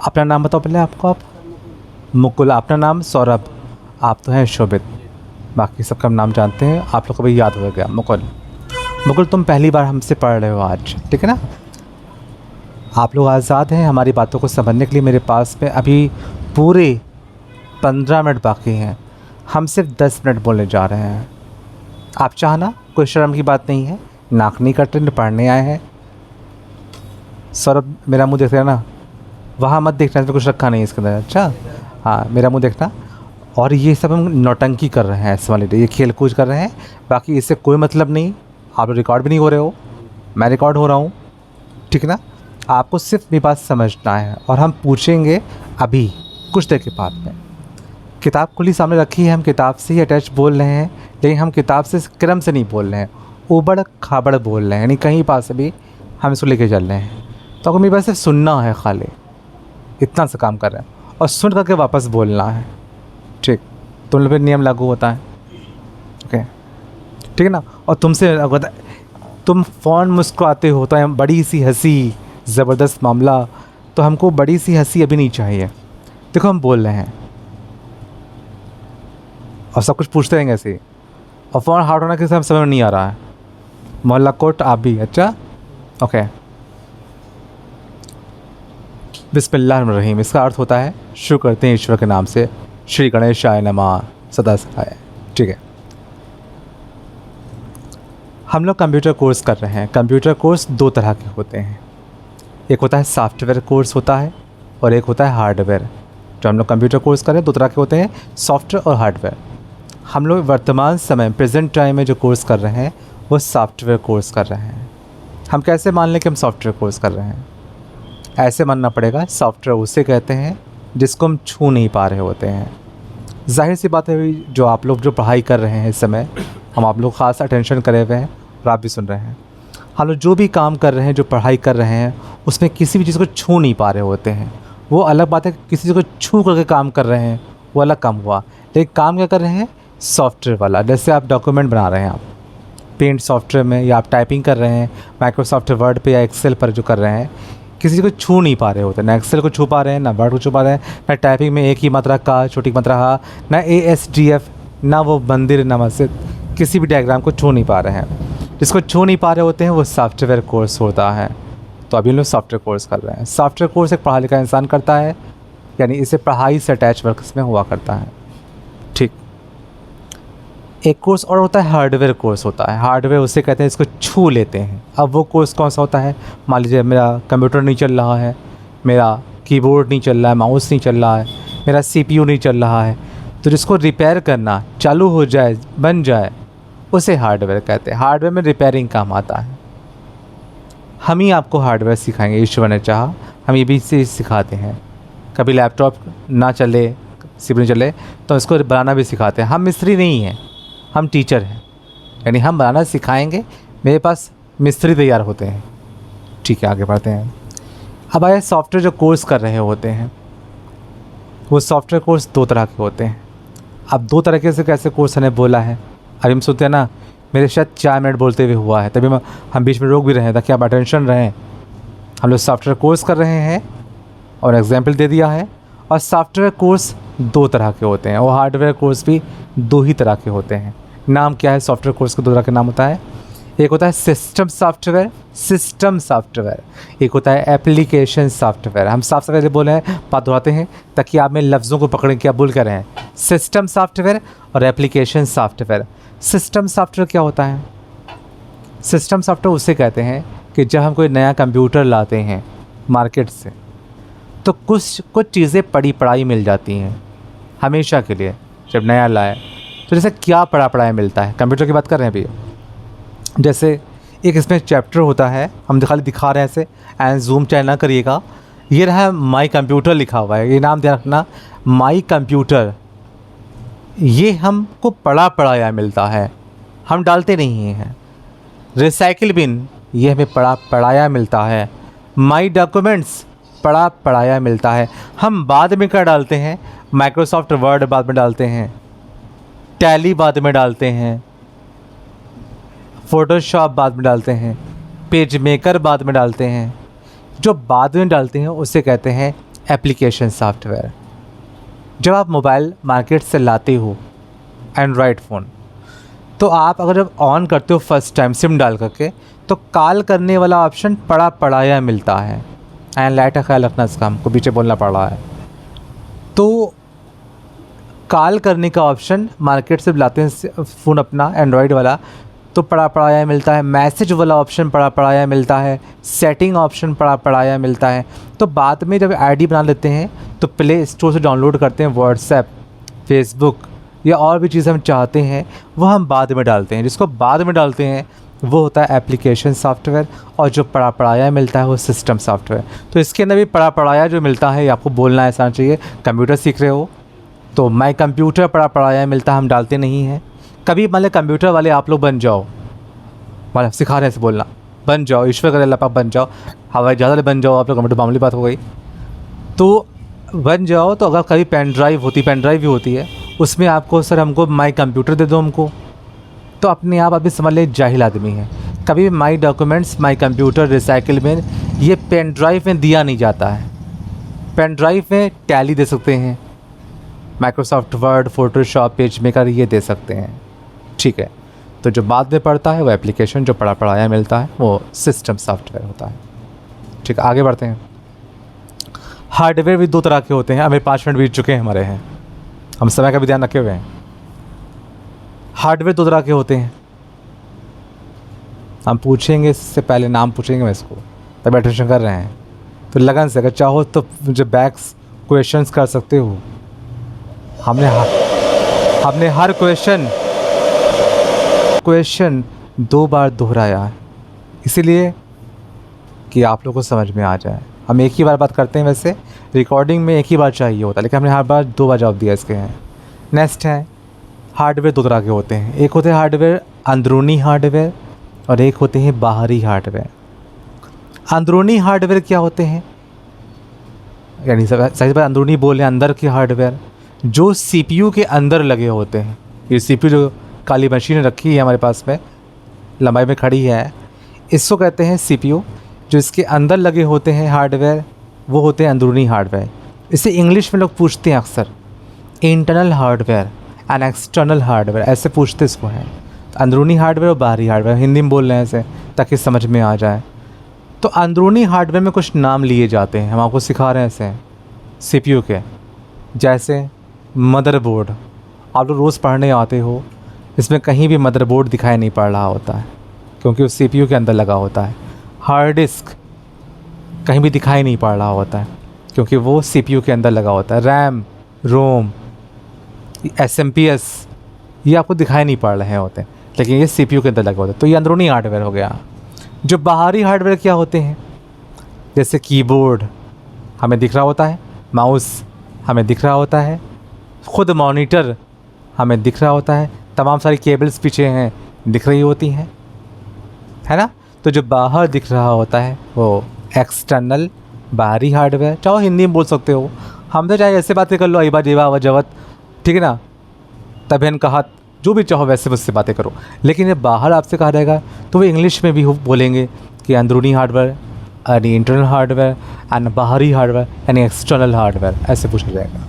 अपना नाम बताओ पहले आपको। आप मुकुल, अपना नाम सौरभ, आप तो हैं शोभित, बाकी सबका नाम जानते हैं। आप लोग को भी याद हो गया मुकुल। मुकुल तुम पहली बार हमसे पढ़ रहे हो आज, ठीक है ना। आप लोग आज़ाद हैं हमारी बातों को समझने के लिए। मेरे पास में अभी पूरे 15 मिनट बाकी हैं, हम सिर्फ 10 मिनट बोलने जा रहे हैं। आप चाहना, कोई शर्म की बात नहीं है, नाक नहीं कट रहे, पढ़ने आए हैं। सौरभ मेरा मुंह देख रहे हैं ना, वहाँ मत देखना, इसमें कुछ रखा नहीं है इसके अंदर। अच्छा हाँ, मेरा मुंह देखना। और ये सब हम नौटंकी कर रहे हैं, ऐसे वाले ये खेल कूद कर रहे हैं, बाकी इससे कोई मतलब नहीं। आप रिकॉर्ड भी नहीं हो रहे हो, मैं रिकॉर्ड हो रहा हूँ, ठीक है ना। आपको सिर्फ मेरी बात समझना है और हम पूछेंगे अभी कुछ देर के बाद में। किताब खुली सामने रखी है, हम किताब से ही अटैच बोल रहे हैं, लेकिन हम किताब से क्रम से नहीं बोल रहे हैं, ऊबड़ खाबड़ बोल रहे हैं, यानी कहीं पास से भी हम इसको लेके चल रहे हैं। तो अगर मेरी बात सिर्फ सुनना है, खाली इतना सा काम कर रहे हैं और सुन करके वापस बोलना है, ठीक। तुम लोग पे नियम लागू होता है, ओके, ठीक है ना। और तुमसे अगर तुम फ़ौरन मुस्कुराते हो तो बड़ी सी हंसी, ज़बरदस्त मामला, तो हमको बड़ी सी हंसी अभी नहीं चाहिए। देखो हम बोल रहे हैं और सब कुछ पूछते रहेंगे ऐसे ही, और फ़ौरन हार्ड होना किसी समझ में नहीं आ रहा है। मोहल्ला कोट आप भी, अच्छा ओके। बिस्मिल्लाहिर्रहमानिर्रहीम, इसका अर्थ होता है शुरू करते हैं ईश्वर के नाम से, श्री गणेशाय नमः, सदा सहाय, ठीक है। हम लोग कंप्यूटर कोर्स कर रहे हैं। कंप्यूटर कोर्स दो तरह के होते हैं, एक होता है सॉफ्टवेयर कोर्स होता है और एक होता है हार्डवेयर। जो हम लोग कंप्यूटर कोर्स कर रहे हैं दो तरह के होते हैं, सॉफ्टवेयर और हार्डवेयर। हम लोग वर्तमान समय प्रेजेंट टाइम में जो कोर्स कर रहे हैं वो सॉफ्टवेयर कोर्स कर रहे हैं। हम कैसे मान लें कि हम सॉफ्टवेयर कोर्स कर रहे हैं? ऐसे मानना पड़ेगा, सॉफ्टवेयर उसे कहते हैं जिसको हम छू नहीं पा रहे होते हैं। जाहिर सी बात है, जो आप लोग जो पढ़ाई कर रहे हैं इस समय, हम आप लोग ख़ास अटेंशन करे हुए हैं और आप भी सुन रहे हैं। हम लोग जो भी काम कर रहे हैं, जो पढ़ाई कर रहे हैं, उसमें किसी भी चीज़ को छू नहीं पा रहे होते हैं। वो अलग बात है, किसी चीज़ को छू करके काम कर रहे हैं वो अलग काम हुआ, लेकिन काम क्या कर रहे हैं? सॉफ्टवेयर वाला। जैसे आप डॉक्यूमेंट बना रहे हैं, आप पेंट सॉफ्टवेयर में, या आप टाइपिंग कर रहे हैं माइक्रोसॉफ्ट वर्ड पे या एक्सेल पर जो कर रहे हैं, किसी को छू नहीं पा रहे होते। ना एक्सेल को छू पा रहे हैं, ना वर्ड को छू पा रहे हैं, ना टाइपिंग में एक ही मात्रा का, छोटी मात्रा हा, ना ASDF, ना वो मंदिर, ना मस्जिद, किसी भी डायग्राम को छू नहीं पा रहे हैं। जिसको छू नहीं पा रहे होते हैं वो सॉफ्टवेयर कोर्स होता है। तो अभी हम लोग सॉफ्टवेयर कोर्स कर रहे हैं। सॉफ्टवेयर कोर्स एक पढ़ा लिखा इंसान करता है, यानी इसे पढ़ाई से अटैच वर्क में हुआ करता है, ठीक। एक कोर्स और होता है हार्डवेयर कोर्स होता है। हार्डवेयर उसे कहते हैं इसको छू लेते हैं। अब वो कोर्स कौन सा होता है? मान लीजिए मेरा कंप्यूटर नहीं चल रहा है, मेरा कीबोर्ड नहीं चल रहा है, माउस नहीं चल रहा है, मेरा CPU नहीं चल रहा है, तो जिसको रिपेयर करना, चालू हो जाए, बन जाए, उसे हार्डवेयर कहते हैं। हार्डवेयर में रिपेयरिंग काम आता है। हम ही आपको हार्डवेयर सिखाएंगे, ईश्वर ने चाहा हम ये भी चीज़ सिखाते हैं। कभी लैपटॉप ना चले, CPU नहीं चले, तो इसको बनाना भी सिखाते हैं। हम मिस्त्री नहीं हैं, हम टीचर हैं, यानी हम बनाना सिखाएंगे। मेरे पास मिस्त्री तैयार होते हैं, ठीक है। आगे बढ़ते हैं। अब आए सॉफ्टवेयर जो कोर्स कर रहे होते हैं, वो सॉफ्टवेयर कोर्स दो तरह के होते हैं। अब दो तरीके से कैसे कोर्स ने बोला है, अभी हम सुनते हैं ना, मेरे शायद 4 मिनट बोलते हुए हुआ है, तभी हम बीच में रोक भी रहे हैं ताकि आप अटेंशन रहें। हम लोग सॉफ्टवेयर कोर्स कर रहे हैं और एग्जाम्पल दे दिया है। और सॉफ्टवेयर कोर्स दो तरह के होते हैं और हार्डवेयर कोर्स भी दो ही तरह के होते हैं। नाम क्या है सॉफ्टवेयर कोर्स का? दो तरह का नाम होता है। एक होता है सिस्टम सॉफ्टवेयर, सिस्टम सॉफ्टवेयर। एक होता है एप्लीकेशन सॉफ्टवेयर। हम साफ साफ बोले हैं, बात दोहराते हैं ताकि आप में लफ्ज़ों को पकड़ें क्या बोल कर रहे हैं। सिस्टम सॉफ्टवेयर और एप्लीकेशन सॉफ्टवेयर। सिस्टम सॉफ्टवेयर क्या होता है? सिस्टम सॉफ्टवेयर उसे कहते हैं कि जब हम कोई नया कंप्यूटर लाते हैं मार्केट से, तो कुछ चीज़ें पड़ी पढ़ाई मिल जाती हैं हमेशा के लिए। जब नया लाए तो जैसे क्या पढ़ा पढ़ाई मिलता है, कंप्यूटर की बात कर रहे हैं भैया। जैसे एक इसमें चैप्टर होता है, हम खाली दिखा रहे हैं ऐसे, एंड जूम चाहे ना करिएगा। ये रहा माई कंप्यूटर लिखा हुआ है, ये नाम ध्यान रखना, माई कंप्यूटर। ये हमको पढ़ा पढ़ाया मिलता है, हम डालते नहीं हैं। रिसाइकिल बिन, ये हमें पढ़ा पढ़ाया मिलता है। माई डॉक्यूमेंट्स, पढ़ा पढ़ाया मिलता है। हम बाद में क्या डालते हैं? माइक्रोसॉफ्ट वर्ड बाद में डालते हैं, टैली बाद में डालते हैं, फ़ोटोशॉप बाद में डालते हैं, पेज मेकर बाद में डालते हैं। जो बाद में डालते हैं उसे कहते हैं एप्लीकेशन सॉफ्टवेयर। जब आप मोबाइल मार्केट से लाते हो एंड्रॉयड फ़ोन, तो आप अगर जब ऑन करते हो फर्स्ट टाइम सिम डाल करके, तो कॉल करने वाला ऑप्शन पड़ा पड़ाया मिलता है। एंड लाइट का ख्याल रखना, इसका हमको पीछे बोलना पड़ रहा है। तो कॉल करने का ऑप्शन मार्केट से लाते हैं फ़ोन अपना एंड्रॉयड वाला, तो पड़ा पड़ाया मिलता है। मैसेज वाला ऑप्शन पड़ा पड़ाया मिलता है। सेटिंग ऑप्शन पड़ा पड़ाया मिलता है। तो बाद में जब आईडी बना लेते हैं तो प्ले स्टोर से डाउनलोड करते हैं व्हाट्सएप, फेसबुक या और भी चीज़ें हम चाहते हैं वो हम बाद में डालते हैं। जिसको बाद में डालते हैं वो होता है एप्लीकेशन सॉफ्टवेयर, और जो पड़ा पड़ाया मिलता है वो सिस्टम सॉफ्टवेयर। तो इसके अंदर भी पड़ा पड़ाया जो मिलता है, आपको बोलना ऐसा चाहिए। कंप्यूटर सीख रहे हो तो माई कंप्यूटर पड़ा पड़ाया मिलता है, हम डालते नहीं हैं। कभी मान लो कंप्यूटर वाले आप लोग बन जाओ, मतलब सिखा रहे हैं बोलना, बन जाओ, ईश्वर करे अल्लाह पाक बन जाओ, हवाई जहाज़ बन जाओ आप लोग, कंप्यूटर मामूली बात हो गई। तो बन जाओ तो अगर कभी पेन ड्राइव भी होती है, उसमें आपको सर हमको माई कंप्यूटर दे दो हमको, तो अपने आप अभी समझ ले जाहिल आदमी है। कभी भी माई डॉक्यूमेंट्स, माई कंप्यूटर, रिसाइकिल में ये पेन ड्राइव में दिया नहीं जाता है। पेन ड्राइव में टैली दे सकते हैं, Microsoft word, Photoshop, page maker ये दे सकते हैं, ठीक है। तो जो बाद में पड़ता है वो एप्लीकेशन, जो पड़ा पड़ाया मिलता है वो सिस्टम सॉफ्टवेयर होता है, ठीक है। आगे बढ़ते हैं। हार्डवेयर भी दो तरह के होते हैं। हमें 5 मिनट बीत चुके हैं हमारे हैं, हम समय का भी ध्यान रखे हुए हैं। हार्डवेयर दो तरह के होते हैं। हम पूछेंगे, इससे पहले नाम पूछेंगे मैं इसको, तब एटेंशन कर रहे हैं तो लगन से, अगर चाहो तो मुझे बैक्स क्वेश्चंस कर सकते हो। हमने हर क्वेश्चन 2 बार दोहराया है, इसीलिए कि आप लोगों को समझ में आ जाए। हम एक ही बार बात करते हैं, वैसे रिकॉर्डिंग में एक ही बार चाहिए होता है, लेकिन हमने हर बार 2 बार जवाब दिया इसके हैं। नेक्स्ट है हार्डवेयर दो तरह के होते हैं। एक होते हैं हार्डवेयर अंदरूनी हार्डवेयर, और एक होते हैं बाहरी हार्डवेयर। अंदरूनी हार्डवेयर क्या होते हैं, यानी सही बात अंदरूनी बोल रहे हैं, अंदर के हार्डवेयर जो सीपीयू के अंदर लगे होते हैं। ये सीपीयू जो काली मशीन रखी है हमारे पास में, लंबाई में खड़ी है, इसको कहते हैं सीपीयू। जो इसके अंदर लगे होते हैं हार्डवेयर वो होते हैं अंदरूनी हार्डवेयर। इसे इंग्लिश में लोग पूछते हैं अक्सर internal hardware and external hardware, ऐसे पूछते इसको हैं। तो अंदरूनी हार्डवेयर और बाहरी हार्डवेयर हिंदी में बोल रहे हैं ऐसे, ताकि समझ में आ जाए। तो अंदरूनी हार्डवेयर में कुछ नाम लिए जाते हैं, हम आपको सिखा रहे हैं ऐसे सीपीयू के, जैसे मदरबोर्ड। आप लोग रोज़ पढ़ने आते हो, इसमें कहीं भी मदरबोर्ड दिखाई नहीं पड़ रहा होता है क्योंकि वो सीपीयू के अंदर लगा होता है। हार्ड डिस्क कहीं भी दिखाई नहीं पड़ रहा होता है क्योंकि वो सीपीयू के अंदर लगा होता है। रैम, रोम, एसएमपीएस ये आपको दिखाई नहीं पड़ रहे होते, लेकिन ये सीपीयू के अंदर लगा होता है। तो ये अंदरूनी हार्डवेयर हो गया। जो बाहरी हार्डवेयर क्या होते हैं, जैसे कीबोर्ड हमें दिख रहा होता है, माउस हमें दिख रहा होता है, ख़ुद मॉनिटर हमें दिख रहा होता है, तमाम सारी केबल्स पीछे हैं दिख रही होती हैं, है ना। तो जो बाहर दिख रहा होता है वो एक्सटर्नल बाहरी हार्डवेयर, चाहो हिंदी में बोल सकते हो, हम तो चाहे ऐसे बातें कर लो, अईबा जेबा वजवत, ठीक है ना, तबेन कहा, जो भी चाहो वैसे मुझसे बातें करो। लेकिन ये बाहर आपसे कहा जाएगा तो वो इंग्लिश में भी बोलेंगे कि अंदरूनी हार्डवेयर यानी इंटरनल हार्डवेयर एंड बाहरी हार्डवेयर यानी एक्सटर्नल हार्डवेयर, ऐसे पूछा जाएगा।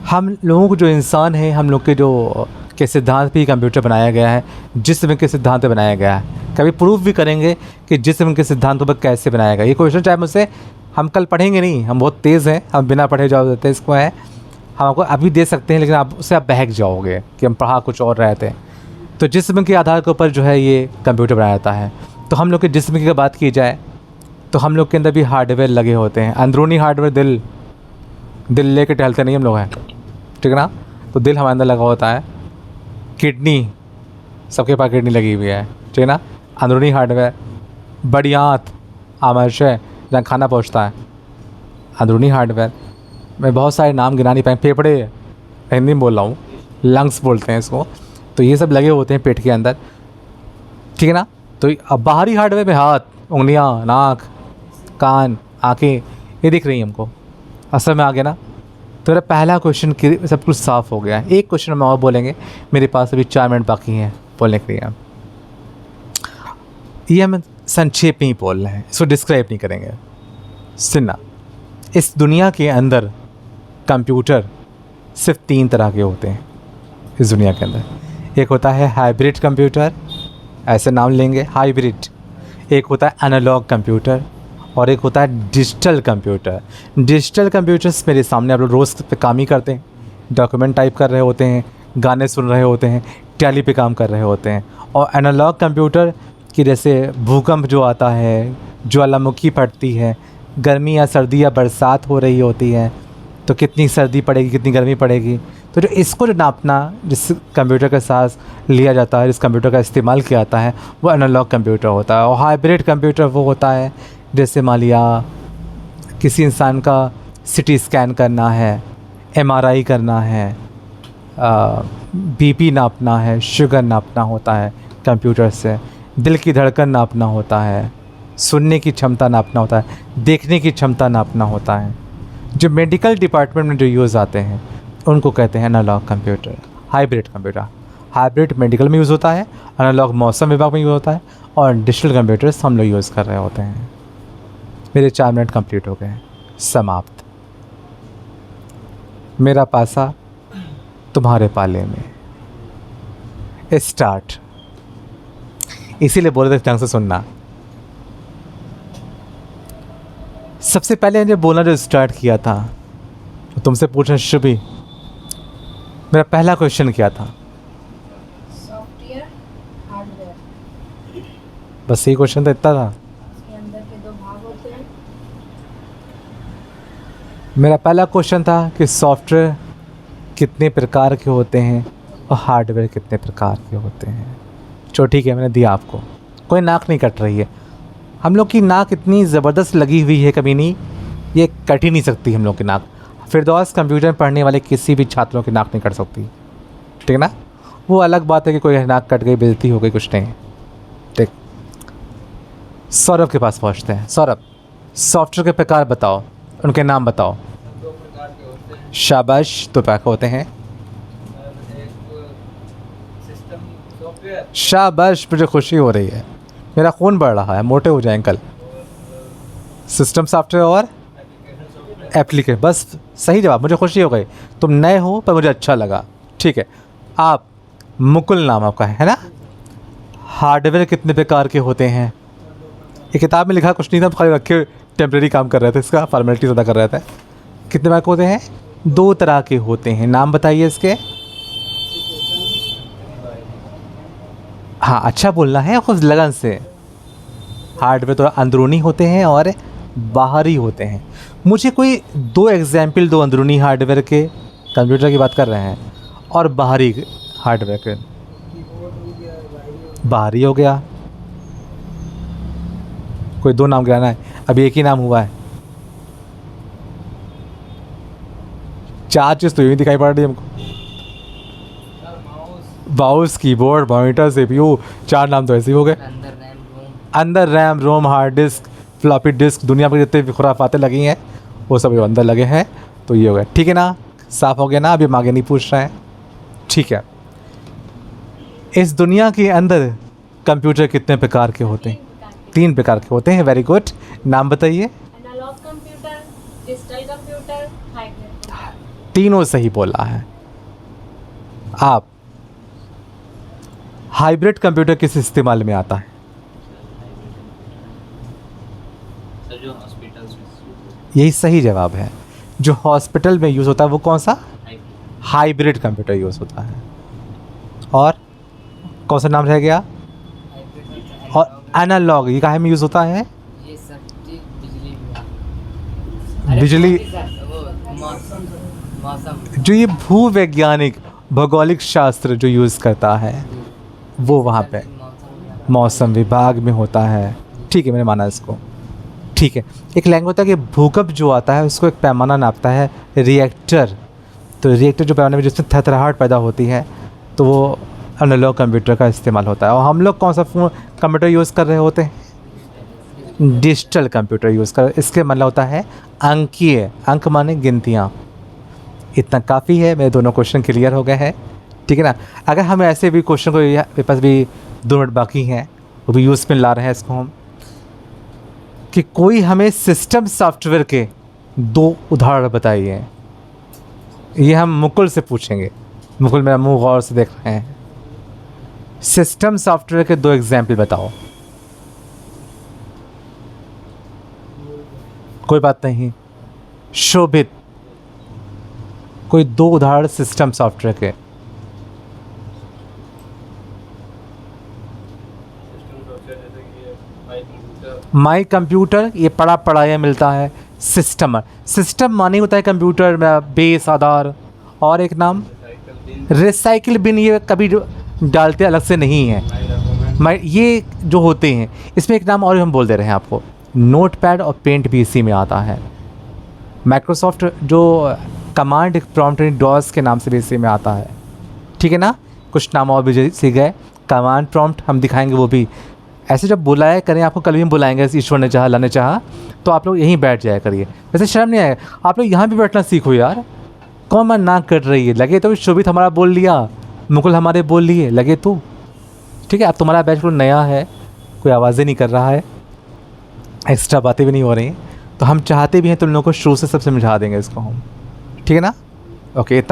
हम लोगों को जो इंसान है, हम लोग के जो के सिद्धांत पे ही कंप्यूटर बनाया गया है, जिस्म के सिद्धांत पे बनाया गया है। कभी प्रूफ भी करेंगे कि जिस्म के सिद्धांतों पर कैसे बनाया गया। ये क्वेश्चन चाहे मुझसे हम कल पढ़ेंगे नहीं, हम बहुत तेज़ हैं, हम बिना पढ़े जवाब देते हैं इसको है, हम आपको अभी दे सकते हैं, लेकिन आप उससे आप बहक जाओगे कि हम पढ़ा कुछ और रहे थे। तो जिस्म के आधार के ऊपर जो है ये कंप्यूटर बनाया जाता है। तो हम लोग के जिस्म की बात की जाए तो हम लोग के अंदर भी हार्डवेयर लगे होते हैं। अंदरूनी हार्डवेयर दिल लेके टहलते नहीं हम लोग हैं, ठीक है ना। तो दिल हमारे अंदर लगा होता है। किडनी, सबके पास किडनी लगी हुई है, ठीक है ना। अंदरूनी हार्डवेयर। बड़ी आंत, आमाशय जहाँ खाना पहुँचता है, अंदरूनी हार्डवेयर। मैं बहुत सारे नाम गिना नहीं पाए, फेफड़े हिंदी में बोल रहा हूँ, लंग्स बोलते हैं इसको। तो ये सब लगे होते हैं पेट के अंदर, ठीक है ना। तो अब बाहरी हार्डवेयर में हाथ, उंगलियाँ, नाक, कान, आँखें ये दिख रही हैं हमको, असल में आ गया ना। तो मेरा पहला क्वेश्चन की सब कुछ साफ़ हो गया है। एक क्वेश्चन हम और बोलेंगे, मेरे पास अभी 4 मिनट बाकी हैं बोलने के लिए। ये हम संक्षेप में ही बोल रहे हैं, इसको डिस्क्राइब नहीं करेंगे। सुनना, इस दुनिया के अंदर कंप्यूटर सिर्फ 3 तरह के होते हैं इस दुनिया के अंदर। एक होता है हाइब्रिड कंप्यूटर, ऐसे नाम लेंगे हाइब्रिड। एक होता है एनालॉग कंप्यूटर और एक होता है डिजिटल कंप्यूटर। डिजिटल कंप्यूटर्स मेरे सामने आप लोग रोज़ पे काम ही करते हैं, डॉक्यूमेंट टाइप कर रहे होते हैं, गाने सुन रहे होते हैं, टैली पे काम कर रहे होते हैं। और एनालॉग कंप्यूटर की जैसे भूकंप जो आता है, ज्वालामुखी फटती है, गर्मी या सर्दी या बरसात हो रही होती है, तो कितनी सर्दी पड़ेगी, कितनी गर्मी पड़ेगी, तो जो इसको जो नापना जिस कंप्यूटर के साथ लिया जाता है, जिस कंप्यूटर का इस्तेमाल किया जाता है, वो एनालॉग कंप्यूटर होता है। और हाइब्रिड कंप्यूटर वो होता है जैसे मान लिया किसी इंसान का सीटी स्कैन करना है, एमआरआई करना है, बीपी नापना है, शुगर नापना होता है कंप्यूटर से, दिल की धड़कन नापना होता है, सुनने की क्षमता नापना होता है, देखने की क्षमता नापना होता है। जो मेडिकल डिपार्टमेंट में जो यूज़ आते हैं उनको कहते हैं analogue computer. Hybrid computer, hybrid medical में यूज़ होता है, एनालॉग मौसम विभाग में यूज़ होता है, और डिजिटल कंप्यूटर्स हम लोग यूज़ कर रहे होते हैं। मेरे 4 मिनट कंप्लीट हो गए, समाप्त। मेरा पासा तुम्हारे पाले में, स्टार्ट। इसीलिए बोल रहे थे ढंग से सुनना। सबसे पहले मैंने बोलना जो स्टार्ट किया था, तो तुमसे पूछना शुभी, मेरा पहला क्वेश्चन क्या था? Software, hardware. बस यही क्वेश्चन था, इतना था। इसके अंदर के 2 भाग होते हैं। मेरा पहला क्वेश्चन था कि सॉफ्टवेयर कितने प्रकार के होते हैं और हार्डवेयर कितने प्रकार के होते हैं। चलो ठीक है, मैंने दिया आपको। कोई नाक नहीं कट रही है, हम लोग की नाक इतनी ज़बरदस्त लगी हुई है, कभी नहीं ये कट ही नहीं सकती हम लोग की नाक। फिरदौस कंप्यूटर में पढ़ने वाले किसी भी छात्रों की नाक नहीं कट सकती, ठीक है ना। वो अलग बात है कि कोई नाक कट गई, बेइज्जती हो गई, कुछ नहीं। ठीक, सौरभ के पास पहुंचते हैं। सौरभ, सॉफ्टवेयर के प्रकार बताओ, उनके नाम बताओ। 2 प्रकार के होते हैं। शाबाश, 2 प्रकार के होते हैं। एक सिस्टम सॉफ्टवेयर शाबाश, मुझे खुशी हो रही है, मेरा खून बढ़ रहा है, मोटे हो जाए अंकल। सिस्टम सॉफ्टवेयर और एप्लीकेशन सॉफ्टवेयर। एप्लीकेशन, बस सही जवाब, मुझे खुशी हो गई। तुम नए हो पर मुझे अच्छा लगा, ठीक है। आप मुकुल नाम आपका है ना। हार्डवेयर कितने प्रकार के होते हैं? ये किताब में लिखा कुछ नहीं था, खाली रखे टेम्प्रेरी काम कर रहे थे, इसका फॉर्मेलिटी ज़्यादा कर रहे थे। कितने प्रकार के होते हैं? 2 तरह के होते हैं, नाम बताइए इसके। हाँ, अच्छा बोलना है खुद लगन से। हार्डवेयर तो अंदरूनी होते हैं और बाहरी होते हैं। मुझे कोई 2 एग्जाम्पल दो अंदरूनी हार्डवेयर के, कंप्यूटर की बात कर रहे हैं, और बाहरी हार्डवेयर के। बाहरी हो गया, कोई 2 नाम गिराना है, अभी एक ही नाम हुआ है। 4 चीज़ तो यूँ ही दिखाई पड़ रही है हमको। माउस, कीबोर्ड, मॉनिटर, सीपीयू, 4 नाम तो ऐसे ही हो गए। अंदर रैम, रोम, हार्ड डिस्क, फ्लॉपी डिस्क, दुनिया पर जितने भी खुराफाते लगी हैं वो सब जो अंदर लगे हैं, तो ये हो गया, ठीक है ना। साफ हो गया ना, अभी हम आगे नहीं पूछ रहे हैं, ठीक है। इस दुनिया के अंदर कंप्यूटर कितने प्रकार के होते हैं? 3 प्रकार के होते हैं, वेरी गुड। नाम बताइए। Analogue computer, digital computer, hybrid. तीनों सही बोला है। आप हाइब्रिड कंप्यूटर किस इस्तेमाल में आता है? सर जो हॉस्पिटल्स में यही सही जवाब है। जो हॉस्पिटल में यूज़ होता है वो कौन सा? हाइब्रिड कंप्यूटर यूज़ होता है। और कौन सा नाम रह गया? और एनालॉग, ये काहे में यूज़ होता है? ये सब चीज बिजली में। बिजली, वो मौसम जो ये भूवैज्ञानिक भौगोलिक शास्त्र जो यूज़ करता है वो वहाँ पे मौसम विभाग में होता है, ठीक है, मैंने माना इसको, ठीक है। एक लैंग्वेज होता है कि भूकंप जो आता है उसको एक पैमाना नापता है, रिएक्टर। तो रिएक्टर जो पैमाने में जिसमें थरथराहट पैदा होती है, तो वो एनालॉग कंप्यूटर का इस्तेमाल होता है। और हम लोग कौन सा कंप्यूटर यूज़ कर रहे होते हैं? डिजिटल कंप्यूटर यूज़ कर। इसके मतलब होता है अंकीय, अंक माने गिनतियाँ। इतना काफ़ी है, मेरे दोनों क्वेश्चन क्लियर हो गए हैं, ठीक है ना। अगर हम ऐसे भी क्वेश्चन को, मेरे पास भी 2 मिनट बाकी हैं, वो भी यूज़ में ला रहे हैं इसको हम, कि कोई हमें सिस्टम सॉफ्टवेयर के 2 उदाहरण बताइए। ये हम मुकुल से पूछेंगे। मुकुल मेरा मुंह गौर से देख रहे हैं। सिस्टम सॉफ्टवेयर के 2 एग्जाम्पल बताओ। कोई बात नहीं। शोभित, कोई 2 उदाहरण सिस्टम सॉफ्टवेयर के। सिस्टम सॉफ्टवेयर जैसे कि ये माई कंप्यूटर, माई कंप्यूटर ये पढ़ा पढ़ाया मिलता है। सिस्टम, सिस्टम माने होता है कंप्यूटर में बेस, आधार। और एक नाम साइकिल दिन, रिसाइकिल बिन, ये कभी डालते अलग से नहीं है। माई डॉक्यूमेंट, ये जो होते हैं, इसमें एक नाम और हम बोल दे रहे हैं आपको, नोटपैड और पेंट भी इसी में आता है। माइक्रोसॉफ्ट जो कमांड प्रॉम्प्ट डॉस के नाम से भी इसी में आता है। ठीक है ना। कुछ नाम और भी सीख गए। कमांड प्रॉम्प्ट हम दिखाएंगे वो भी। ऐसे जब बुलाया करें, आपको कल भी हम बुलाएंगे, ईश्वर ने चाहा, अल्लाह ने चाहा, तो आप लोग यहीं बैठ जाया करिए। वैसे शर्म नहीं आएगा, आप लोग यहाँ भी बैठना सीखो यार। कौन मन नाक कट रही है? लगे तो शोभित हमारा बोल लिया, मुकुल हमारे बोल लिए, लगे तो ठीक है। अब तुम्हारा बैच बिल्कुल नया है, कोई आवाज़ें नहीं कर रहा है, एक्स्ट्रा बातें भी नहीं हो रही, तो हम चाहते भी हैं तुम लोगों को शुरू से सब समझा देंगे इसको हम। ठीक है ना। ओके।